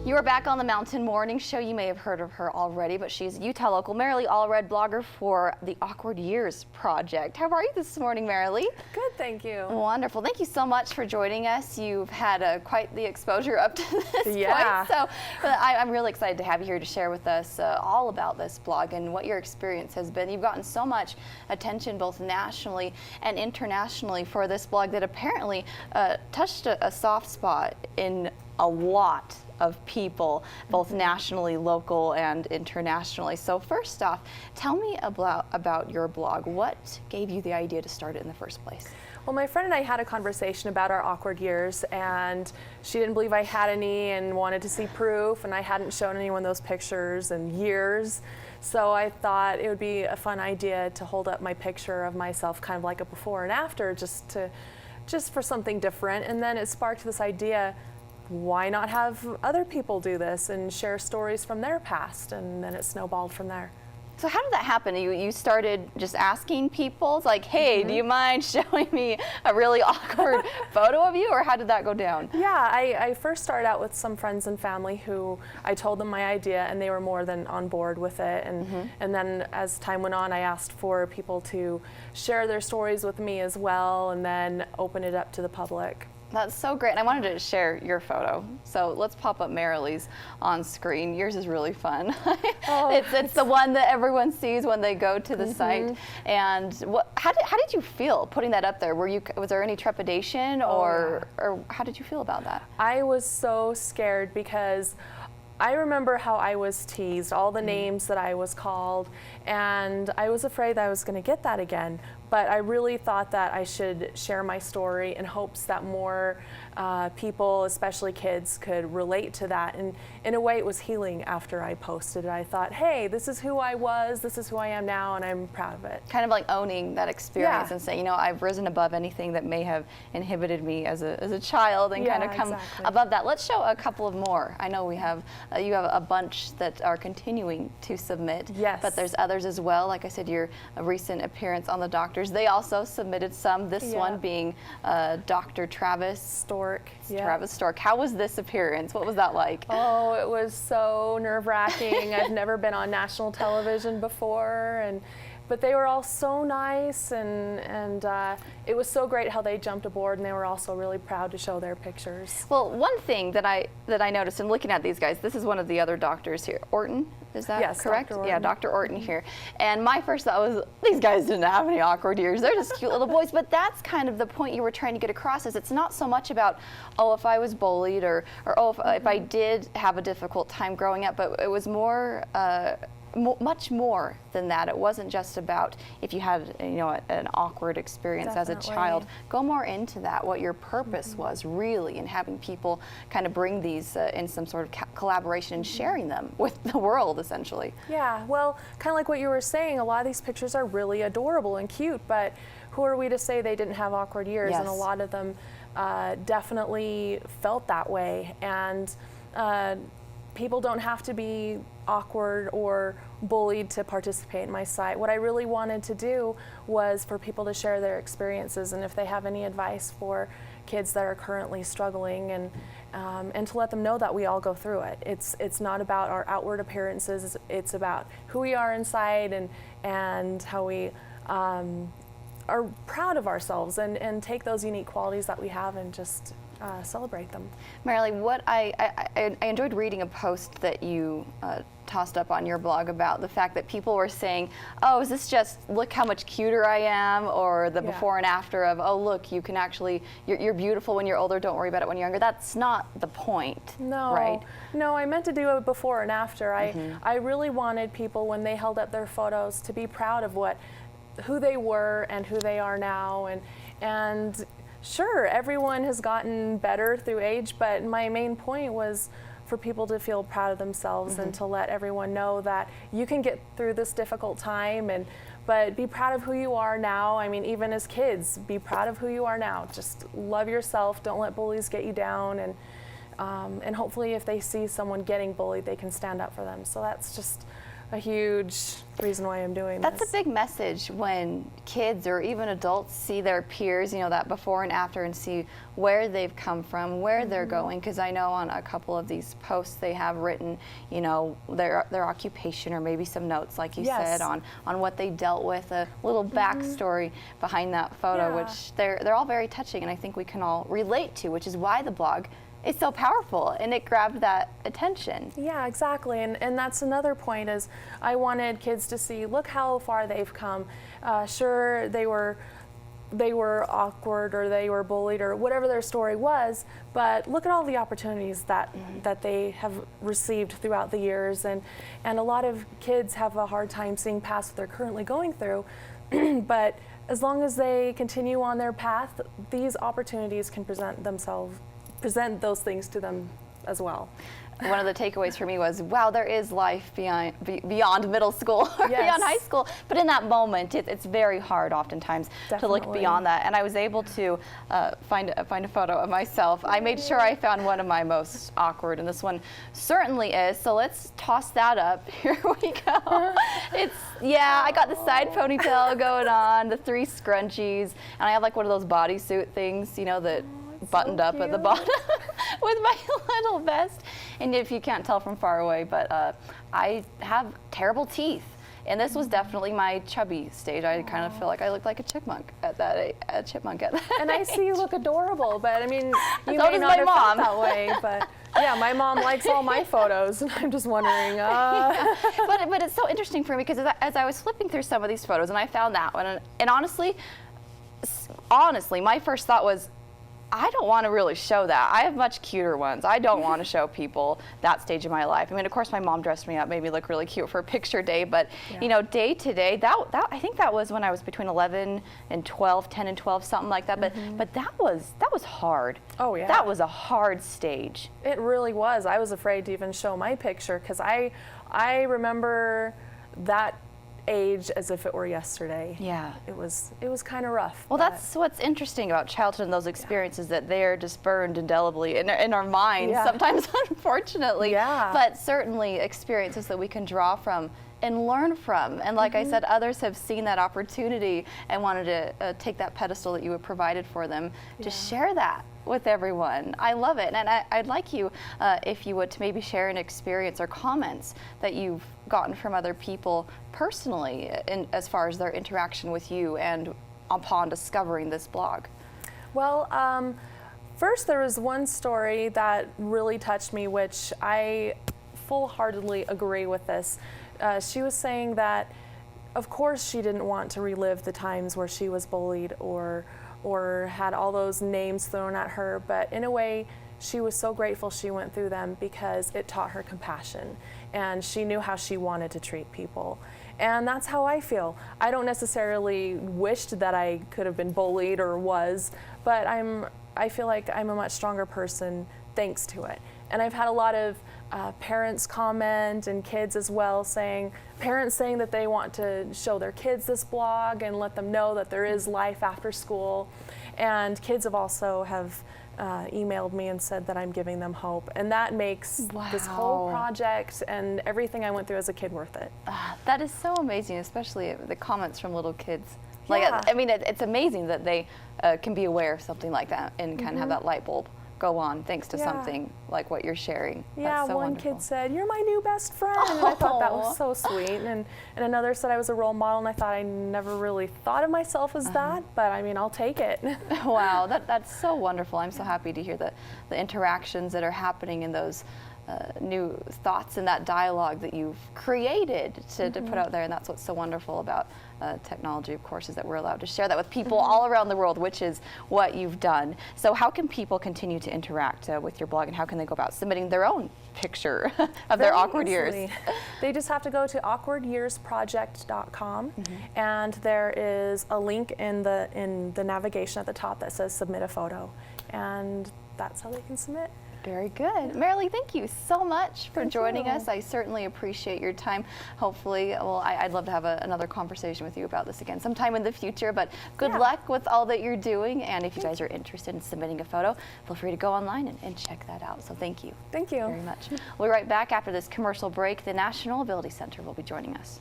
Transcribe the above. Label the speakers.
Speaker 1: You are back on the Mountain Morning Show. You may have heard of her already, but she's Utah local Merilee Allred, blogger for the Awkward Years Project. How are you this morning, Merilee?
Speaker 2: Good, thank you.
Speaker 1: Wonderful. Thank you so much for joining us. You've had quite the exposure up to this point, so I'm really excited to have you here to share with us all about this blog and what your experience has been. You've gotten so much attention both nationally and internationally for this blog that apparently touched a soft spot in a lot of people, both nationally, local, and internationally. So first off, tell me about your blog. What gave you the idea to start it in the first place?
Speaker 2: Well, my friend and I had a conversation about our awkward years, and she didn't believe I had any and wanted to see proof, and I hadn't shown anyone those pictures in years. So I thought it would be a fun idea to hold up my picture of myself, kind of like a before and after, just for something different. And then it sparked this idea, why not have other people do this and share stories from their past? And then it snowballed from there.
Speaker 1: So how did that happen? You started just asking people, it's like, hey, do you mind showing me a really awkward photo of you, or how did that go down?
Speaker 2: Yeah, I first started out with some friends and family who I told them my idea, and they were more than on board with it. And then as time went on, I asked for people to share their stories with me as well, and then open it up to the public.
Speaker 1: That's so great. And I wanted to share your photo. So let's pop up Merilee's on screen. Yours is really fun. It's the one that everyone sees when they go to the site. And how did you feel putting that up there? Was there any trepidation or how did you feel about that?
Speaker 2: I was so scared because I remember how I was teased, all the names that I was called, and I was afraid that I was going to get that again. But I really thought that I should share my story in hopes that more people, especially kids, could relate to that. And in a way, it was healing after I posted it. I thought, hey, this is who I was, this is who I am now, and I'm proud of it.
Speaker 1: Kind of like owning that experience and saying, you know, I've risen above anything that may have inhibited me as a child, and kind of come above that. Let's show a couple of more. I know we have, you have a bunch that are continuing to submit.
Speaker 2: Yes.
Speaker 1: But there's others as well. Like I said, your recent appearance on the Doctors, they also submitted some. This one being Dr. Travis Stork. Travis Stork. How was this appearance? What was that like?
Speaker 2: Oh, it was so nerve-wracking. I've never been on national television before, but they were all so nice, and it was so great how they jumped aboard, and they were also really proud to show their pictures.
Speaker 1: Well, one thing that I noticed in looking at these guys, this is one of the other doctors here, Orton. Is that correct?
Speaker 2: Dr.
Speaker 1: Yeah, Dr. Orton here. And my first thought was, these guys didn't have any awkward years. They're just cute little boys. But that's kind of the point you were trying to get across, is it's not so much about, oh, if I was bullied or oh, if I did have a difficult time growing up, but it was more, much more than that. It wasn't just about if you had, you know, an awkward experience as a child. Go more into that, what your purpose was really, and having people kind of bring these in some sort of collaboration and sharing them with the world, essentially.
Speaker 2: Yeah, well, kind of like what you were saying, a lot of these pictures are really adorable and cute, but who are we to say they didn't have awkward years? And a lot of them definitely felt that way. And people don't have to be awkward or bullied to participate in my site. What I really wanted to do was for people to share their experiences, and if they have any advice for kids that are currently struggling, and to let them know that we all go through it. It's not about our outward appearances, it's about who we are inside, and how we are proud of ourselves, and take those unique qualities that we have and just celebrate them.
Speaker 1: Merilee, what I enjoyed reading a post that you tossed up on your blog about the fact that people were saying, oh, is this just, look how much cuter I am, or the before and after of, oh, look, you can actually, you're beautiful when you're older, don't worry about it when you're younger. That's not the point, right?
Speaker 2: No, I meant to do a before and after. I really wanted people, when they held up their photos, to be proud of who they were and who they are now, and sure, everyone has gotten better through age, but my main point was for people to feel proud of themselves and to let everyone know that you can get through this difficult time, but be proud of who you are now. I mean, even as kids, be proud of who you are now. Just love yourself. Don't let bullies get you down, and hopefully if they see someone getting bullied, they can stand up for them. So that's just a huge reason why I'm doing
Speaker 1: That's
Speaker 2: this.
Speaker 1: a big message when kids or even adults see their peers, you know, that before and after, and see where they've come from, where they're going. Because I know on a couple of these posts they have written, you know, their occupation or maybe some notes, like you said, on what they dealt with, a little backstory behind that photo, which they're all very touching, and I think we can all relate to, which is why the blog is so powerful, and it grabbed that attention.
Speaker 2: Yeah, exactly, and that's another point, is I wanted kids to see, look how far they've come. Sure, they were awkward or they were bullied or whatever their story was, but look at all the opportunities that that they have received throughout the years, and a lot of kids have a hard time seeing past what they're currently going through, but as long as they continue on their path, these opportunities can present those things to them as well.
Speaker 1: One of the takeaways for me was, wow, there is life beyond middle school or beyond high school. But in that moment, it's very hard oftentimes to look beyond that. And I was able to find a photo of myself. I made sure I found one of my most awkward, and this one certainly is. So let's toss that up. Here we go. I got the side ponytail going on, the 3 scrunchies, and I have like one of those bodysuit things, you know, that buttoned up at the bottom with my little vest. And if you can't tell from far away, but I have terrible teeth. And this was definitely my chubby stage. I kind of feel like I looked like a chipmunk at that
Speaker 2: And I see you look adorable, but I mean, you
Speaker 1: so
Speaker 2: may not have felt that way, but yeah, my mom likes all my photos, and I'm just wondering.
Speaker 1: But it's so interesting for me, because as I was flipping through some of these photos, and I found that one, and honestly, my first thought was, I don't want to really show that. I have much cuter ones. I don't want to show people that stage of my life. I mean, of course, my mom dressed me up, made me look really cute for a picture day, but you know, day to day, I think that was when I was between 11 and 12, 10 and 12, something like that. But that was hard.
Speaker 2: Oh yeah.
Speaker 1: That was a hard stage.
Speaker 2: It really was. I was afraid to even show my picture, because I remember that age as if it were yesterday.
Speaker 1: Yeah.
Speaker 2: It was kind of rough.
Speaker 1: Well, that's what's interesting about childhood and those experiences, that they're just burned indelibly in our minds, sometimes unfortunately.
Speaker 2: Yeah.
Speaker 1: But certainly experiences that we can draw from and learn from. And like I said, others have seen that opportunity and wanted to take that pedestal that you had provided for them to share that with everyone. I love it. And I'd like you, if you would, to maybe share an experience or comments that you've gotten from other people personally, as far as their interaction with you and upon discovering this blog.
Speaker 2: Well, first there was one story that really touched me, which I full-heartedly agree with this. She was saying that, of course, she didn't want to relive the times where she was bullied or had all those names thrown at her, but in a way, she was so grateful she went through them, because it taught her compassion, and she knew how she wanted to treat people. And that's how I feel. I don't necessarily wished that I could have been bullied or was, but I feel like I'm a much stronger person thanks to it. And I've had a lot of parents comment, and kids as well, parents saying that they want to show their kids this blog and let them know that there is life after school. And kids have also emailed me and said that I'm giving them hope, and that makes this whole project and everything I went through as a kid worth it.
Speaker 1: That is so amazing, especially the comments from little kids. I mean, it's amazing that they can be aware of something like that and kind of have that light bulb go on thanks to something like what you're sharing.
Speaker 2: Yeah,
Speaker 1: That's so
Speaker 2: one
Speaker 1: wonderful.
Speaker 2: Kid said, "You're my new best friend," and I thought that was so sweet. And another said I was a role model, and I thought I never really thought of myself as that, but I mean, I'll take it.
Speaker 1: Wow, that's so wonderful. I'm so happy to hear the interactions that are happening in those new thoughts and that dialogue that you've created to put out there, and that's what's so wonderful about technology, of course, is that we're allowed to share that with people all around the world, which is what you've done. So how can people continue to interact with your blog, and how can they go about submitting their own picture of their awkward years?
Speaker 2: They just have to go to awkwardyearsproject.com, and there is a link in the navigation at the top that says submit a photo, and that's how they can submit.
Speaker 1: Very good. Merilee, thank you so much for joining
Speaker 2: you.
Speaker 1: us. I certainly appreciate your time. Hopefully, well, I'd love to have another conversation with you about this again sometime in the future, but good luck with all that you're doing. And if you guys are interested in submitting a photo, feel free to go online and check that out. So thank you.
Speaker 2: Thank you
Speaker 1: Very much. We'll be right back after this commercial break. The National Ability Center will be joining us.